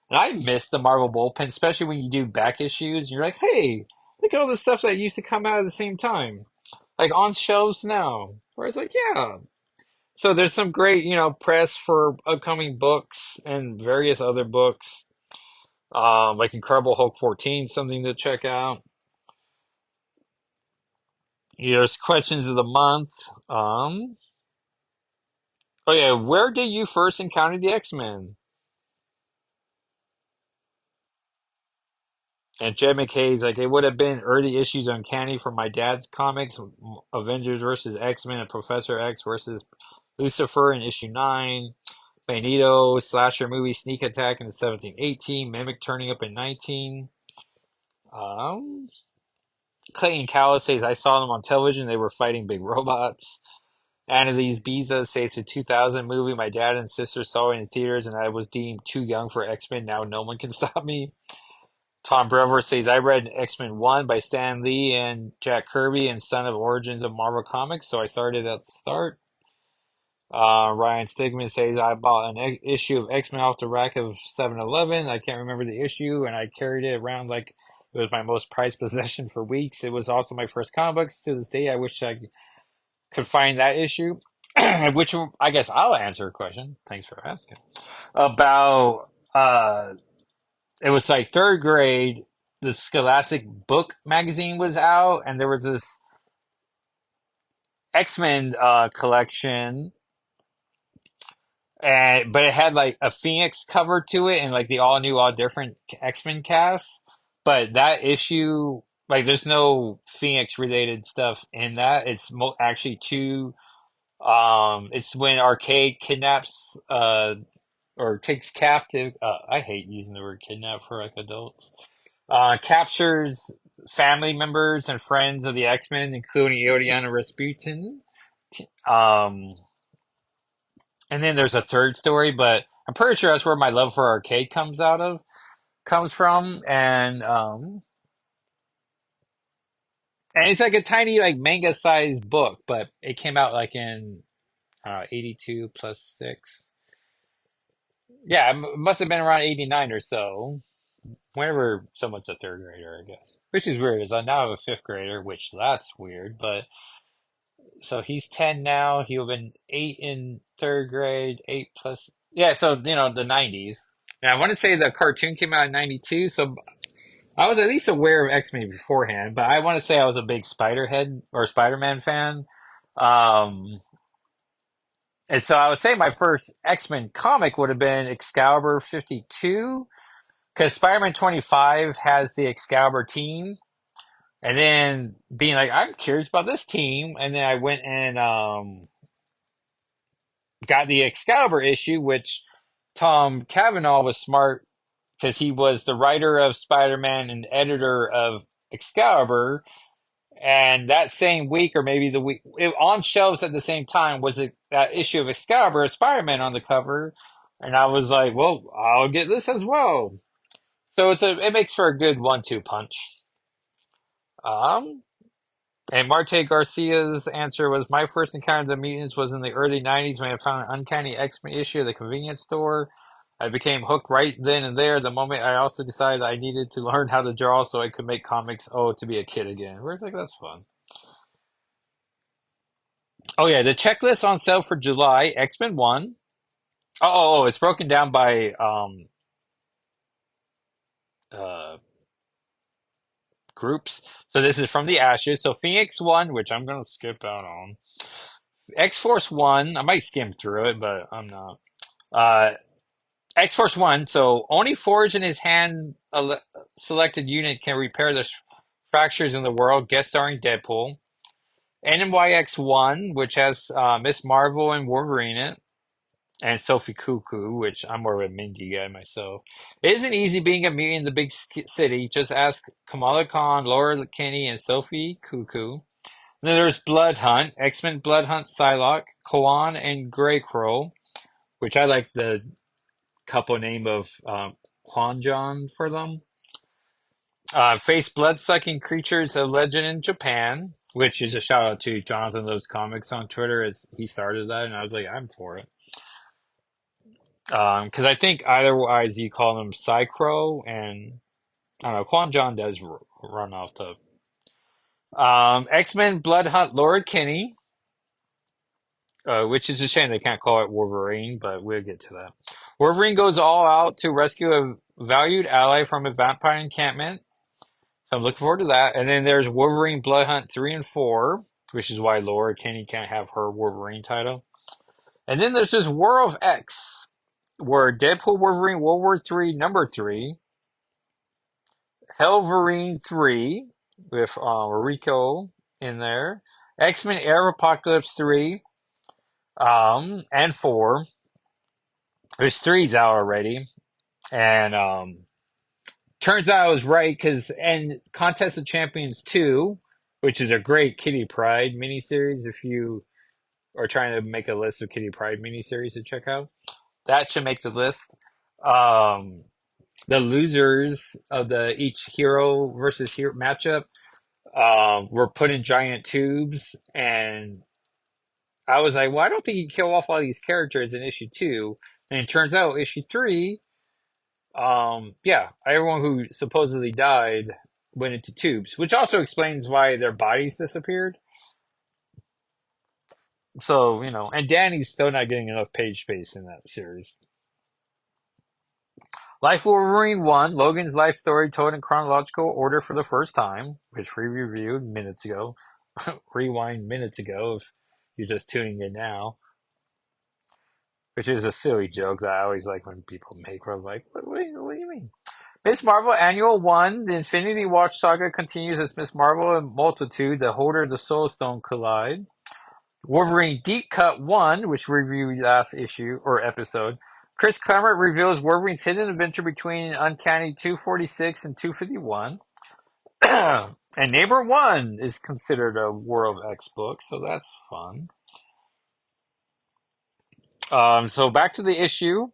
And I miss the Marvel bullpen, especially when you do back issues. You're like, hey, look at all the stuff that used to come out at the same time. Like on shelves now. Where it's like, yeah. So there's some great, press for upcoming books and various other books. Like Incredible Hulk 14, something to check out. There's questions of the month. Oh yeah, where did you first encounter the X-Men? And Jed McKay's like, it would have been early issues Uncanny from my dad's comics, Avengers versus X-Men and Professor X versus Lucifer in issue 9. Magneto slasher movie Sneak Attack in the 1718, Mimic turning up in 19. Um, Clayton Callis says, I saw them on television. They were fighting big robots. Annalise Biza says, the 2000 movie my dad and sister saw in theaters, and I was deemed too young for X-Men. Now no one can stop me. Tom Brewer says, I read X-Men 1 by Stan Lee and Jack Kirby and Son of Origins of Marvel Comics, so I started at the start. Ryan Stigman says, I bought an issue of X-Men off the rack of 7-Eleven. I can't remember the issue, and I carried it around like it was my most prized possession for weeks. It was also my first comic books. To this day, I wish I could find that issue. Which I guess I'll answer a question. Thanks for asking. About, it was like third grade. The Scholastic Book magazine was out, and there was this X-Men collection, and but it had like a Phoenix cover to it, and like the all new, all different X-Men cast. But that issue, like, there's no Phoenix related stuff in that. It's actually two. It's when Arcade kidnaps or takes captive. I hate using the word kidnap for like adults. Captures family members and friends of the X-Men, including Iodiana Rasputin. Um, and then there's a third story, but I'm pretty sure that's where my love for arcade comes from, and it's like a tiny like manga sized book, but it came out like in 82 plus 6. Yeah, it must have been around 89 or so. Whenever someone's a third grader, I guess. Which is weird, because I now have a fifth grader, which that's weird, but so he's 10 now. He'll been 8 in third grade, 8 plus. Yeah, so, the 90s. And I want to say the cartoon came out in 92, so I was at least aware of X-Men beforehand, but I want to say I was a big Spiderhead or Spider-Man fan. Um, and so I would say my first X-Men comic would have been Excalibur 52, because Spider-Man 25 has the Excalibur team. And then being like, I'm curious about this team. And then I went and got the Excalibur issue, which Tom Cavanaugh was smart because he was the writer of Spider-Man and editor of Excalibur. And that same week, or maybe the week, on shelves at the same time, was that issue of Excalibur, Spider-Man on the cover. And I was like, well, I'll get this as well. So it makes for a good 1-2 punch. Um, And Marte Garcia's answer was, my first encounter with the mutants was in the early 90s when I found an Uncanny X-Men issue at the convenience store. I became hooked right then and there. The moment I also decided I needed to learn how to draw so I could make comics, to be a kid again. Where it's like, that's fun. Oh yeah, the checklist on sale for July, X-Men 1. It's broken down by uh groups. So this is from the Ashes. So Phoenix 1, which I'm gonna skip out on. X-Force 1, I might skim through it, but I'm not. Uh X-Force 1, so only Forge and his hand selected unit can repair the fractures in the world, guest starring Deadpool. NYX-1, which has Miss Marvel and Wolverine in it, and Sophie Cuckoo, which I'm more of a Mindy guy myself. It isn't easy being a mutant in the big city. Just ask Kamala Khan, Laura Kinney, and Sophie Cuckoo. And then there's Blood Hunt, X-Men Blood Hunt Psylocke, Koan, and Greycrow, which I like the couple name of Kwanjon for them. Face blood-sucking creatures of legend in Japan, which is a shout out to Jonathan Loves Comics on Twitter, as he started that, and I was like, I'm for it. Because I think otherwise you call them Psychro, and I don't know, Kwanjon does run off the. X-Men Blood Hunt Laura Kinney, which is a shame they can't call it Wolverine, but we'll get to that. Wolverine goes all out to rescue a valued ally from a vampire encampment. So I'm looking forward to that. And then there's Wolverine Blood Hunt 3 and 4, which is why Laura Kinney can't have her Wolverine title. And then there's this War of X, where Deadpool Wolverine World War 3 number 3, Helverine 3 with Rico in there, X-Men Heir of Apocalypse 3 and 4, There's three's out already, and turns out I was right because and Contest of Champions 2, which is a great Kitty Pride miniseries. If you are trying to make a list of Kitty Pride miniseries to check out, that should make the list. Um, the losers of the each hero versus hero matchup were put in giant tubes, and I was like, well, I don't think you kill off all these characters in issue 2. And it turns out issue 3, yeah, everyone who supposedly died went into tubes, which also explains why their bodies disappeared. So, and Danny's still not getting enough page space in that series. Life Wolverine 1, Logan's life story told in chronological order for the first time, which we reviewed minutes ago. Rewind minutes ago if you're just tuning in now. Which is a silly joke that I always like when people make. Where I'm like, what do you mean? Miss Marvel Annual 1, the Infinity Watch saga continues as Miss Marvel and Multitude, the Holder of the Soul Stone collide. Wolverine Deep Cut 1, which we reviewed last issue or episode. Chris Claremont reveals Wolverine's hidden adventure between Uncanny 246 and 251. And Neighbor 1 is considered a World X book, so that's fun. So back to the issue.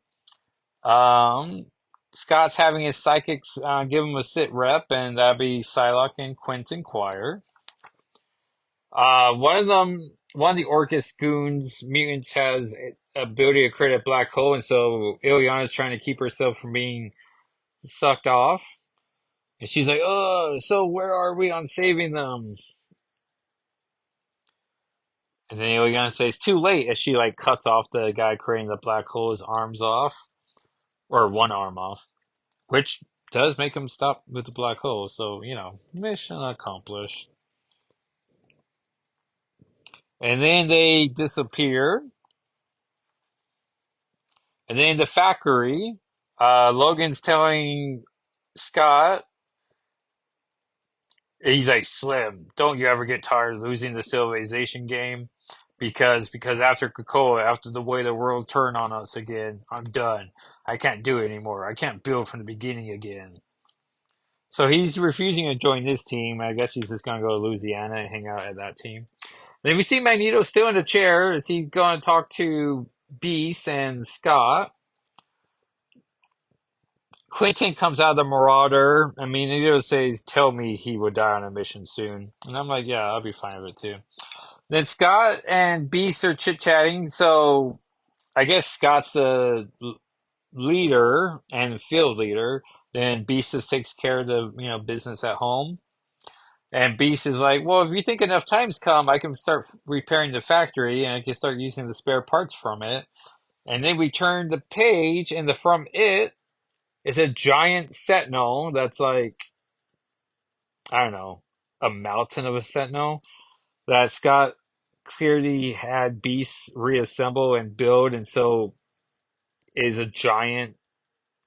Um, Scott's having his psychics give him a sit rep, and that'd be Psylocke and Quentin Quire. One of the Orcus goons mutants has ability to create a black hole, and so Ileana's trying to keep herself from being sucked off. And she's like, "Oh, so where are we on saving them?" And then Ileana says, "Too late," as she like cuts off the guy creating the black hole, his arms off, or one arm off. Which does make him stop with the black hole, so, mission accomplished. And then they disappear. And then the factory, Logan's telling Scott, he's like, Slim, don't you ever get tired of losing the civilization game? Because after Krakoa, after the way the world turned on us again, I'm done. I can't do it anymore. I can't build from the beginning again. So he's refusing to join this team. I guess he's just going to go to Louisiana and hang out at that team. Then we see Magneto still in the chair as he's going to talk to Beast and Scott. Quentin comes out of the Marauder. I mean, Magneto says, tell me he would die on a mission soon. And I'm like, yeah, I'll be fine with it too. Then Scott and Beast are chit-chatting. So I guess Scott's the leader and field leader. Then Beast just takes care of the, business at home. And Beast is like, well, if you think enough times come, I can start repairing the factory and I can start using the spare parts from it. And then we turn the page, and from it is a giant sentinel that's like, I don't know, a mountain of a sentinel that Scott clearly had Beast reassemble and build, and so is a giant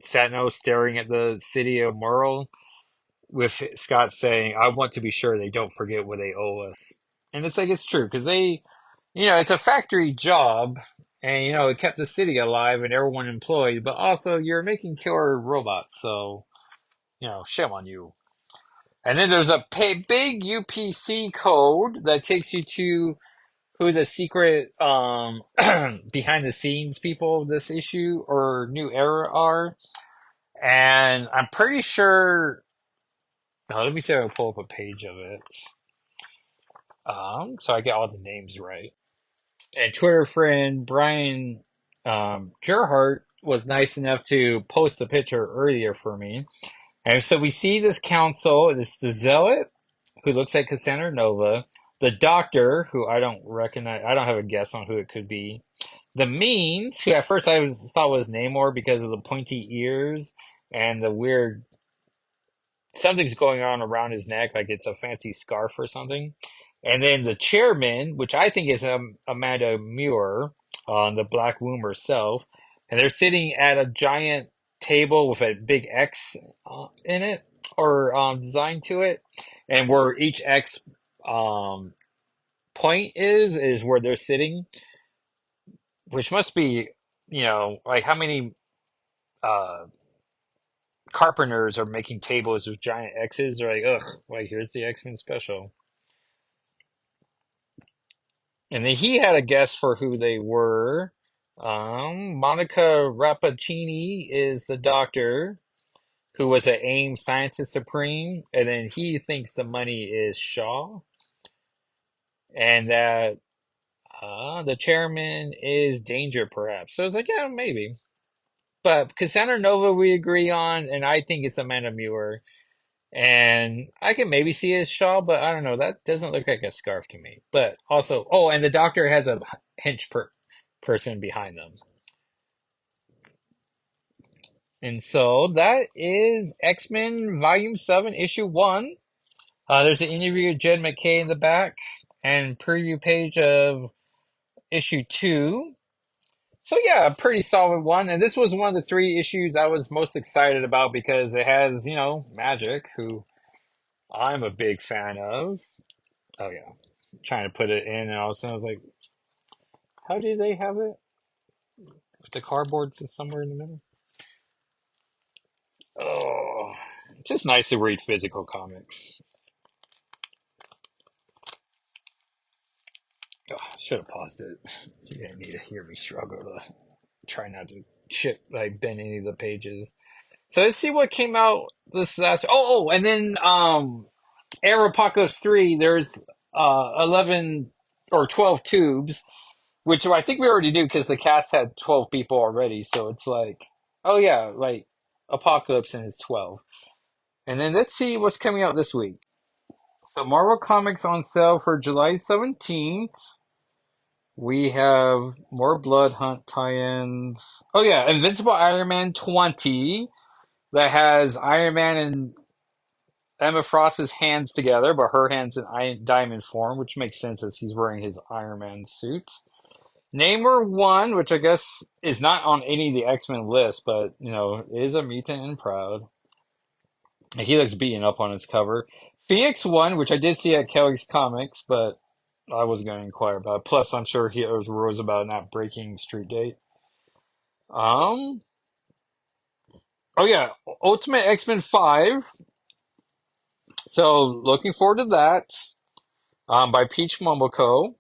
sentinel staring at the city of Merle, with Scott saying, I want to be sure they don't forget what they owe us. And it's like, it's true, because it's a factory job, and, it kept the city alive and everyone employed, but also you're making killer robots, so, shame on you. And then there's a big UPC code that takes you to who the secret behind the scenes people of this issue or new era are. And I'm pretty sure. Now, let me see if I can pull up a page of it. So I get all the names right. And Twitter friend Brian Gerhardt was nice enough to post a picture earlier for me. And so we see this council. It's the Zealot, who looks like Cassandra Nova. The Doctor, who I don't recognize. I don't have a guess on who it could be. The Means, who at first thought was Namor because of the pointy ears and the weird something's going on around his neck, like it's a fancy scarf or something. And then the chairman, which I think is Amanda Muir, the Black Womb herself, and they're sitting at a giant table with a big X in it or designed to it, and where each X um, point is where they're sitting, which must be like how many uh carpenters are making tables with giant X's? They're like, ugh, like here's the X-Men special. And then he had a guess for who they were. Monica Rappaccini is the doctor who was an AIM Scientist Supreme, and then he thinks the money is Shaw, and that the chairman is Danger, perhaps. So it's like, yeah, maybe. But Cassandra Nova we agree on, and I think it's Amanda Muir. And I can maybe see it as Shaw, but I don't know. That doesn't look like a scarf to me. But also, oh, and the doctor has a person behind them. And so that is X-Men Volume 7, Issue 1. There's an interview with Jed McKay in the back and preview page of Issue 2. So yeah, a pretty solid one. And this was one of the three issues I was most excited about because it has, Magic, who I'm a big fan of. Oh yeah. Trying to put it in and all of a sudden I was like, how do they have it? With the cardboard is somewhere in the middle. Oh, just nice to read physical comics. Oh, should have paused it. You didn't need to hear me struggle to try not to bend any of the pages. So let's see what came out this last. And then Heir of Apocalypse 3. There's 11 or 12 tubes, which I think we already knew because the cast had 12 people already. So it's like, oh yeah, like Apocalypse and his 12. And then let's see what's coming out this week. So Marvel Comics on sale for July 17th. We have more Blood Hunt tie-ins. Oh yeah, Invincible Iron Man 20 that has Iron Man and Emma Frost's hands together, but her hands in diamond form, which makes sense as he's wearing his Iron Man suit. Namor 1, which I guess is not on any of the X-Men lists, but, is a mutant and proud. And he looks beaten up on his cover. Phoenix 1, which I did see at Kelly's Comics, but I wasn't going to inquire about it. Plus, I'm sure he was rules about not breaking street date. Um, oh yeah, Ultimate X-Men 5. So, looking forward to that. By Peach Momoko.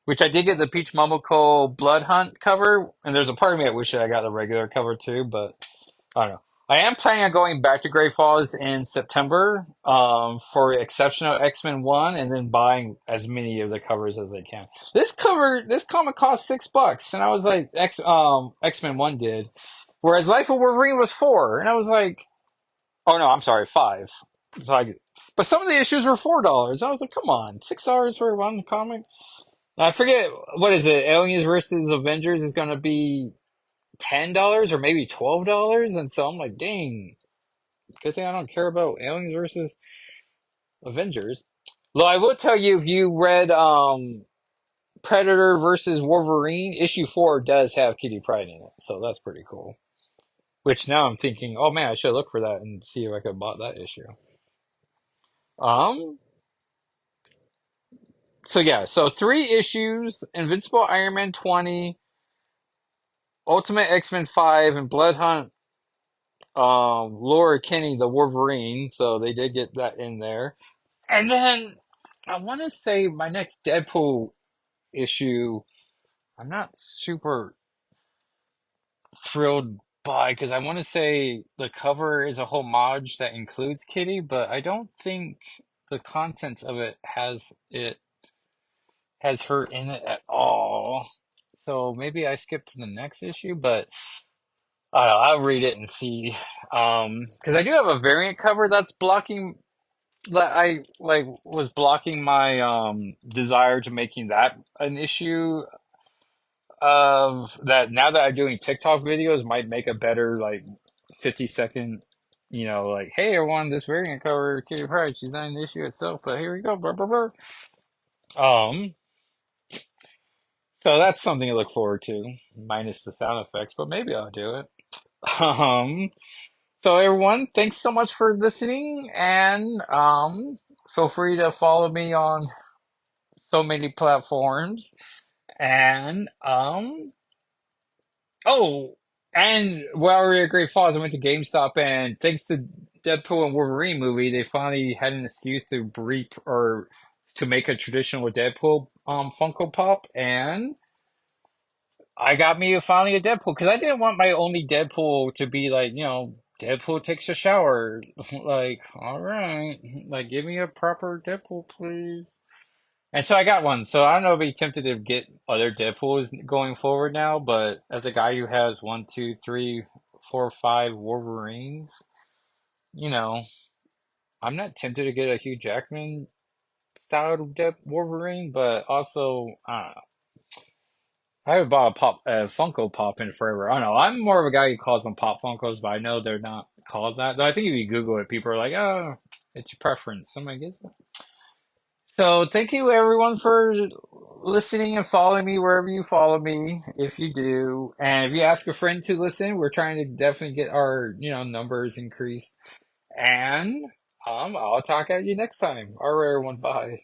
Which I did get the Peach Momoko Blood Hunt cover, and there's a part of me that wish I got the regular cover too, but I don't know. I am planning on going back to Great Falls in September for Exceptional X-Men 1 and then buying as many of the covers as I can. This comic cost $6, and I was like, X-Men 1 did. Whereas Life of Wolverine was 4, and I was like, oh no, I'm sorry, 5. So but some of the issues were $4. I was like, come on, $6 for one comic? I forget what is it. Aliens versus Avengers is going to be $10 or maybe $12, and so I'm like, dang, good thing I don't care about Aliens versus Avengers. Well, I will tell you if you read Predator versus Wolverine, issue 4 does have Kitty Pryde in it, so that's pretty cool. Which now I'm thinking, oh man, I should look for that and see if I could bought that issue. Um, so yeah, so 3 issues: Invincible Iron Man 20, Ultimate X-Men 5, and Blood Hunt Laura Kinney, the Wolverine, so they did get that in there. And then I want to say my next Deadpool issue, I'm not super thrilled by because I want to say the cover is a homage that includes Kitty, but I don't think the contents of it has her in it at all. So maybe I skip to the next issue, but I'll read it and see. Because I do have a variant cover that's blocking that I like was blocking my desire to making that an issue of that now that I'm doing TikTok videos might make a better like 50-second, like, hey everyone, this variant cover Kitty Pryde, she's not an issue itself, but here we go, blah blah blah. Um so that's something to look forward to, minus the sound effects, but maybe I'll do it. Um so everyone, thanks so much for listening, and feel free to follow me on so many platforms. And Oh, and while we were at Great Falls, I went to GameStop, and thanks to Deadpool and Wolverine movie, they finally had an excuse to or to make a traditional Deadpool Funko Pop, and I got me finally a Deadpool because I didn't want my only Deadpool to be like, Deadpool takes a shower. Like, all right, like give me a proper Deadpool, please. And so I got one. So I don't know if I'd be tempted to get other Deadpools going forward now, but as a guy who has one, two, three, four, five Wolverines, you know, I'm not tempted to get a Hugh Jackman style Wolverine, but also I don't know. I haven't bought a Funko Pop in forever. I don't know. I'm more of a guy who calls them Pop Funkos, but I know they're not called that. Though I think if you Google it, people are like, "Oh, it's your preference." I'm like, "Is it?" So thank you everyone for listening and following me wherever you follow me, if you do. And if you ask a friend to listen, we're trying to definitely get our, numbers increased. And I'll talk at you next time. All right, everyone. Bye.